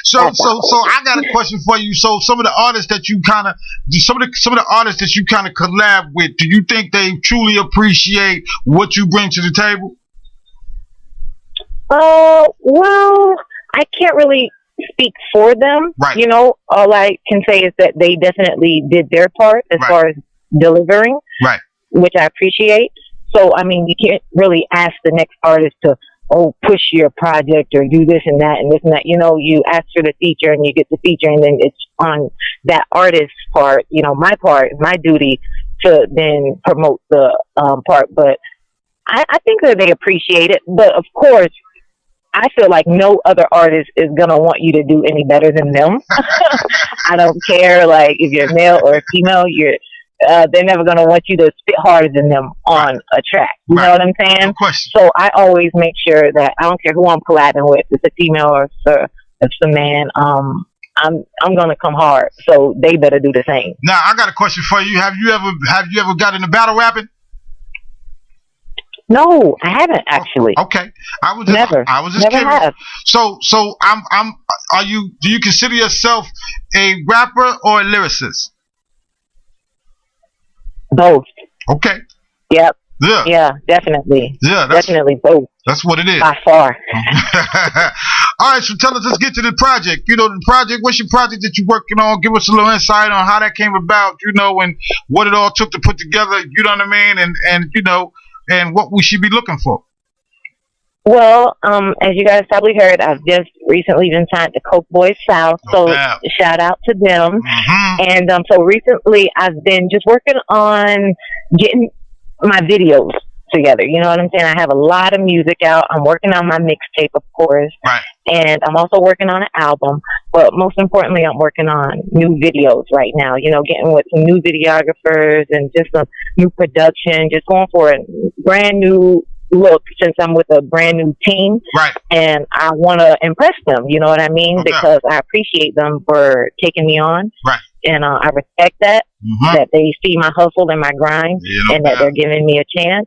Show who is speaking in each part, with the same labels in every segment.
Speaker 1: So I got a question for you. So some of the artists that you kind of, some of the artists that you kind of collab with, do you think they truly appreciate what you bring to the table?
Speaker 2: Well, I can't really speak for them.
Speaker 1: Right.
Speaker 2: You know, all I can say is that they definitely did their part as far as delivering,
Speaker 1: Right.
Speaker 2: which I appreciate. So, I mean, you can't really ask the next artist to, push your project or do this and that and this and that. You know, you ask for the feature and you get the feature, and then it's on that artist's part, you know, my part, my duty to then promote the part. But I think that they appreciate it. But of course, I feel like no other artist is going to want you to do any better than them. I don't care, like, if you're male or female, they're never going to want you to spit harder than them on a track. You know what I'm saying?
Speaker 1: No question.
Speaker 2: So I always make sure that I don't care who I'm collabing with, if it's a female or if it's a man, I'm going to come hard. So they better do the same.
Speaker 1: Now, I got a question for you. Have you ever got into battle rapping?
Speaker 2: No, I haven't actually.
Speaker 1: Okay, I was just
Speaker 2: never
Speaker 1: curious.
Speaker 2: have.
Speaker 1: So do you consider yourself a rapper or a lyricist?
Speaker 2: Both.
Speaker 1: Okay.
Speaker 2: Yep.
Speaker 1: Yeah.
Speaker 2: Yeah, definitely.
Speaker 1: Yeah,
Speaker 2: definitely both.
Speaker 1: That's what it is.
Speaker 2: By far.
Speaker 1: All right, so tell us, let's get to the project. You know, the project, what's your project that you're working on? Give us a little insight on how that came about, you know, and what it all took to put together, you know what I mean? And you know, and what we should be looking for.
Speaker 2: Well, as you guys probably heard, I've just recently been signed to COKEBOYS South, so shout out to them. And so recently I've been just working on getting my videos together. You know what I'm saying? I have a lot of music out. I'm working on my mixtape, of course.
Speaker 1: Right.
Speaker 2: And I'm also working on an album. But most importantly, I'm working on new videos right now. You know, getting with some new videographers and just some new production, just going for a brand new look since I'm with a brand new team.
Speaker 1: Right.
Speaker 2: And I want to impress them, you know what I mean? Because I appreciate them for taking me on.
Speaker 1: Right.
Speaker 2: And I respect that, that they see my hustle and my grind, and that they're giving me a chance.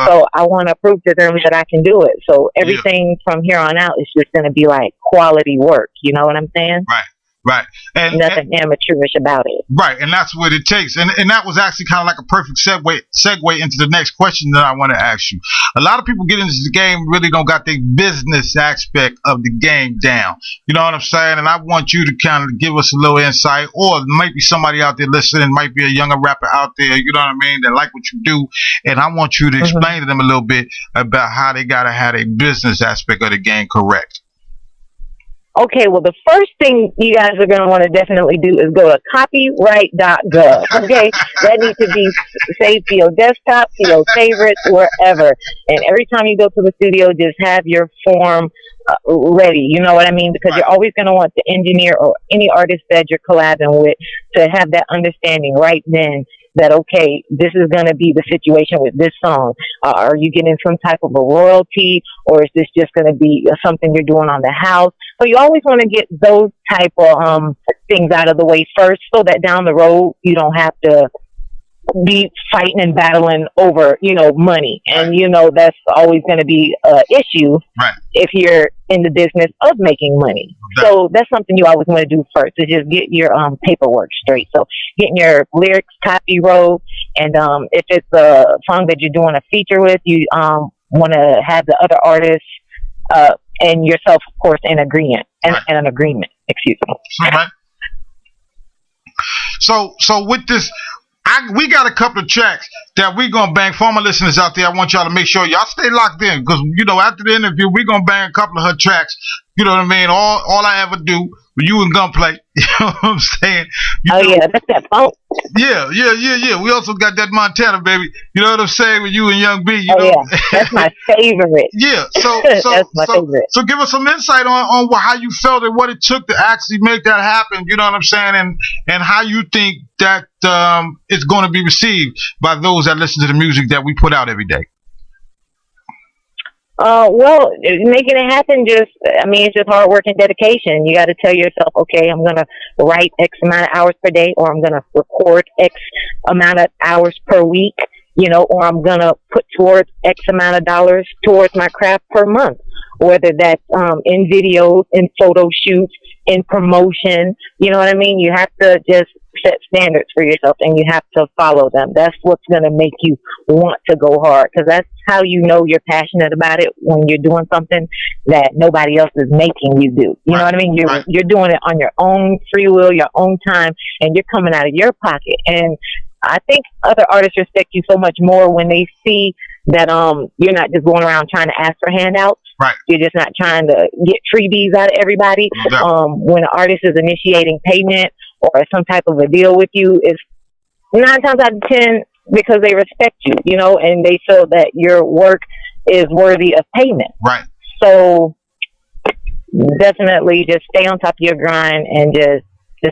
Speaker 2: So I want to prove to them that I can do it. So everything from here on out is just going to be like quality work. You know what I'm saying?
Speaker 1: Right. Right. And
Speaker 2: nothing amateurish about it.
Speaker 1: Right. And that's what it takes. And that was actually kind of like a perfect segue into the next question that I want to ask you. A lot of people get into the game really don't got the business aspect of the game down. You know what I'm saying? And I want you to kind of give us a little insight, or maybe somebody out there listening, might be a younger rapper out there, you know what I mean, that like what you do. And I want you to explain to them a little bit about how they got to have a business aspect of the game correct.
Speaker 2: Okay, well, the first thing you guys are going to want to definitely do is go to copyright.gov. Okay, that needs to be saved to your desktop, to your favorites, wherever. And every time you go to the studio, just have your form ready. You know what I mean? Because you're always going to want the engineer or any artist that you're collabing with to have that understanding right then that, okay, this is going to be the situation with this song. Are you getting some type of a royalty, or is this just going to be something you're doing on the house? So you always want to get those type of things out of the way first, so that down the road you don't have to be fighting and battling over, you know, money. And, you know, that's always going to be an issue if you're in the business of making money. So that's something you always want to do first, is just get your paperwork straight. So getting your lyrics copy wrote, and if it's a song that you're doing a feature with, you want to have the other artists and yourself, of course, in agreement, and an agreement, excuse me.
Speaker 1: So with this, we got a couple of tracks that we gonna bang. For my listeners out there, I want y'all to make sure y'all stay locked in, because, you know, after the interview, we gonna bang a couple of her tracks. You know what I mean? All I ever do with you and Gunplay. You know what I'm saying?
Speaker 2: That's that funk.
Speaker 1: Yeah. We also got that Montana, baby. You know what I'm saying? With you and Young B. You know?
Speaker 2: That's my favorite.
Speaker 1: So
Speaker 2: that's my favorite.
Speaker 1: So give us some insight on how you felt and what it took to actually make that happen. You know what I'm saying? And how you think that it's going to be received by those that listen to the music that we put out every day.
Speaker 2: Well, making it happen, it's just hard work and dedication. You got to tell yourself, okay, I'm going to write X amount of hours per day, or I'm going to record X amount of hours per week. or I'm gonna put towards X amount of dollars towards my craft per month, whether that's in videos, in photo shoots, in promotion. You know what I mean? You have to just set standards for yourself, and you have to follow them. That's what's gonna make you want to go hard, because that's how you know you're passionate about it, when you're doing something that nobody else is making you do. You know what I mean? You're doing it on your own free will, your own time, and you're coming out of your pocket. And I think other artists respect you so much more when they see that you're not just going around trying to ask for handouts.
Speaker 1: Right.
Speaker 2: You're just not trying to get freebies out of everybody. When an artist is initiating payment or some type of a deal with you, it's 9 times out of 10 because they respect you, and they feel that your work is worthy of payment.
Speaker 1: Right.
Speaker 2: So definitely just stay on top of your grind and just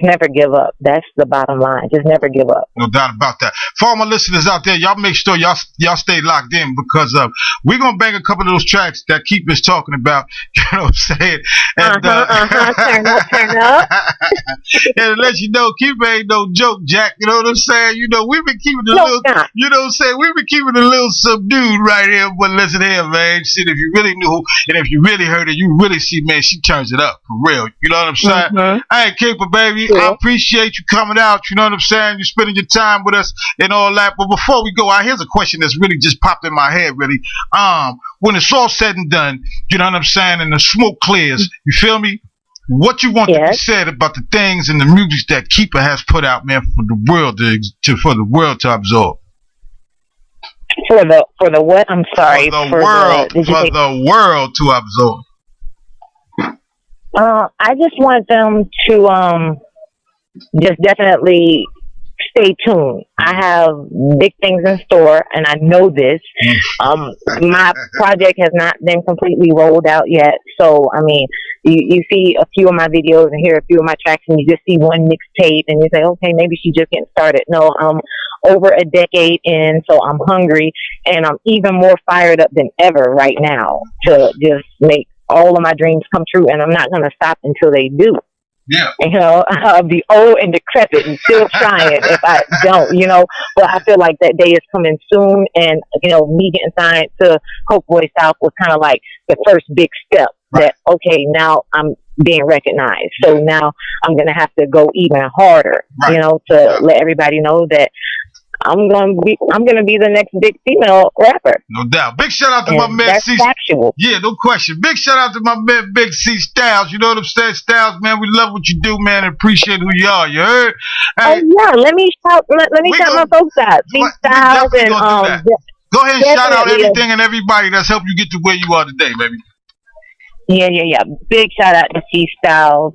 Speaker 2: never give up. That's the bottom line. Just never give up.
Speaker 1: No doubt about that. For all my listeners out there, y'all make sure y'all stay locked in, because we're going to bang a couple of those tracks that Keepa's talking about. You know what I'm saying? And,
Speaker 2: Turn up.
Speaker 1: And to let you know, Keepa ain't no joke, Jack. You know what I'm saying? We've been keeping it you know what I'm saying? We've been keeping it a little subdued right here. But listen here, man. Shit, if you really knew, and if you really heard it, you really see, man, she turns it up for real. You know what I'm saying? Hey, Keepa, baby. I appreciate you coming out. You know what I'm saying? You're spending your time with us and all that. But before we go, here's a question that's really just popped in my head, really. When it's all said and done, you know what I'm saying, and the smoke clears, you feel me? What you want to be said about the things and the music that Keepa has put out, man, for the world to absorb?
Speaker 2: For the what? I'm sorry.
Speaker 1: For the world to absorb.
Speaker 2: I just want them to just definitely stay tuned. I have big things in store, and I know this. My project has not been completely rolled out yet, so I mean, you see a few of my videos and hear a few of my tracks, and you just see one mixtape, and you say, okay, maybe she's just getting started. No, I'm over a decade in, so I'm hungry, and I'm even more fired up than ever right now to just make all of my dreams come true, and I'm not going to stop until they do.
Speaker 1: Yeah.
Speaker 2: I'll be old and decrepit and still trying if I don't, but I feel like that day is coming soon, and, me getting signed to COKEBOYS South was kind of like the first big step that, okay, now I'm being recognized. So now I'm going to have to go even harder, to let everybody know that I'm gonna be the next big female rapper.
Speaker 1: No doubt. Big shout out to my man C.
Speaker 2: Factual.
Speaker 1: Yeah, no question. Big shout out to my man Big C Styles. You know what I'm saying? Styles, man, we love what you do, man, and appreciate who you are. You heard? Hey,
Speaker 2: let me shout my folks out. C Styles and
Speaker 1: go ahead and shout out everything and everybody that's helped you get to where you are today, baby.
Speaker 2: Yeah. Big shout out to C Styles,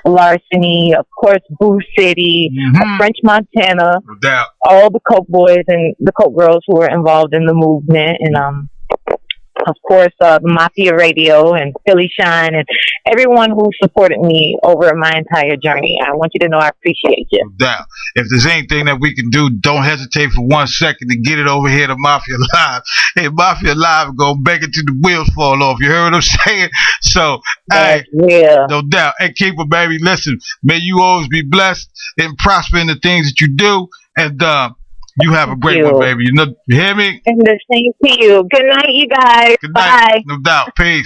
Speaker 2: Larceny, of course, Boo City, French Montana,
Speaker 1: no doubt,
Speaker 2: all the COKEBOYS and the Coke Girls who were involved in the movement, and of course, Mafia Radio and Philly Shine, and everyone who supported me over my entire journey. I want you to know I appreciate you.
Speaker 1: No doubt. If there's anything that we can do, don't hesitate for 1 second to get it over here to Mafia Live. Hey, Mafia Live is going to beg it till the wheels fall off. You heard what I'm saying? So, no doubt. Hey, Keepa, baby, listen, may you always be blessed and prosper in the things that you do, and you have a great one, baby. You hear me?
Speaker 2: And the same to you. Good night, you guys.
Speaker 1: Good night. Bye. No doubt. Peace.